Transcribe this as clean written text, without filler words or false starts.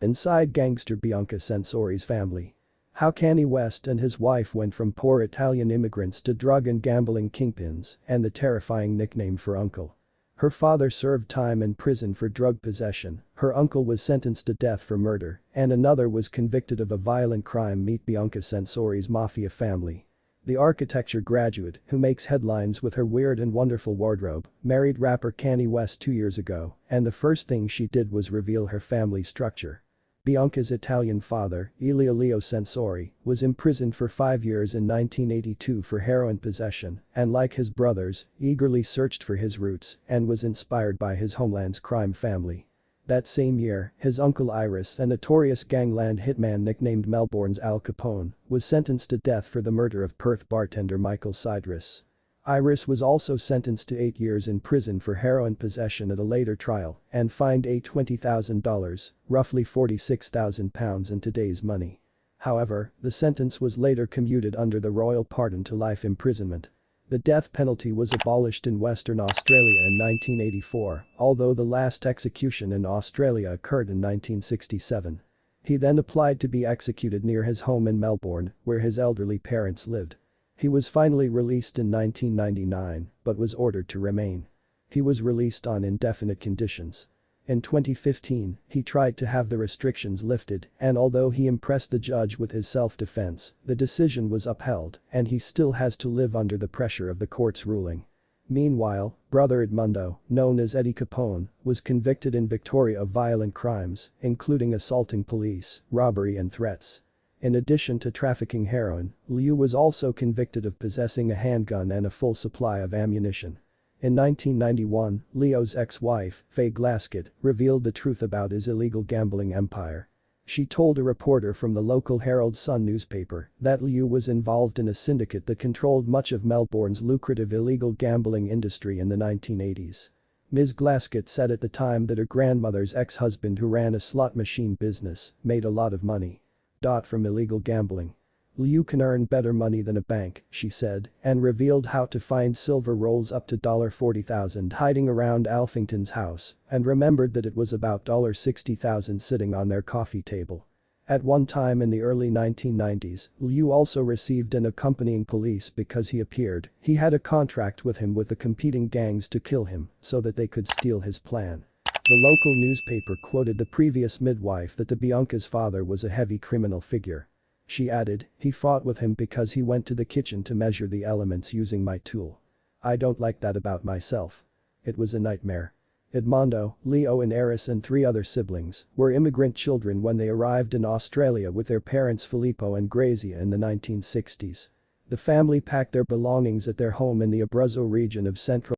Inside gangster Bianca Sensori's family. How Kanye West and his wife went from poor Italian immigrants to drug and gambling kingpins and the terrifying nickname for uncle. Her father served time in prison for drug possession, her uncle was sentenced to death for murder, and another was convicted of a violent crime. Meet Bianca Sensori's mafia family. The architecture graduate, who makes headlines with her weird and wonderful wardrobe, married rapper Kanye West 2 years ago, and the first thing she did was reveal her family structure. Bianca's Italian father, Leo Sensori, was imprisoned for 5 years in 1982 for heroin possession and, like his brothers, eagerly searched for his roots and was inspired by his homeland's crime family. That same year, his uncle Iris, a notorious gangland hitman nicknamed Melbourne's Al Capone, was sentenced to death for the murder of Perth bartender Michael Sidris. Iris was also sentenced to 8 years in prison for heroin possession at a later trial and fined $20,000, roughly £46,000 in today's money. However, the sentence was later commuted under the royal pardon to life imprisonment. The death penalty was abolished in Western Australia in 1984, although the last execution in Australia occurred in 1967. He then applied to be executed near his home in Melbourne, where his elderly parents lived. He was finally released in 1999, but was ordered to remain. He was released on indefinite conditions. In 2015, he tried to have the restrictions lifted, and although he impressed the judge with his self-defense, the decision was upheld, and he still has to live under the pressure of the court's ruling. Meanwhile, brother Edmundo, known as Eddie Capone, was convicted in Victoria of violent crimes, including assaulting police, robbery and threats. In addition to trafficking heroin, Liu was also convicted of possessing a handgun and a full supply of ammunition. In 1991, Leo's ex-wife, Faye Glaskett, revealed the truth about his illegal gambling empire. She told a reporter from the local Herald Sun newspaper that Liu was involved in a syndicate that controlled much of Melbourne's lucrative illegal gambling industry in the 1980s. Ms. Glaskett said at the time that her grandmother's ex-husband, who ran a slot machine business, made a lot of money from illegal gambling. Liu can earn better money than a bank, she said, and revealed how to find silver rolls up to $40,000 hiding around Alphington's house, and remembered that it was about $60,000 sitting on their coffee table. At one time in the early 1990s, Liu also received an accompanying police because he had a contract with him with the competing gangs to kill him so that they could steal his plan. The local newspaper quoted the previous midwife that the Bianca's father was a heavy criminal figure. She added, "He fought with him because he went to the kitchen to measure the elements using my tool. I don't like that about myself. It was a nightmare." Edmundo, Leo and Eris and 3 other siblings were immigrant children when they arrived in Australia with their parents Filippo and Grazia in the 1960s. The family packed their belongings at their home in the Abruzzo region of central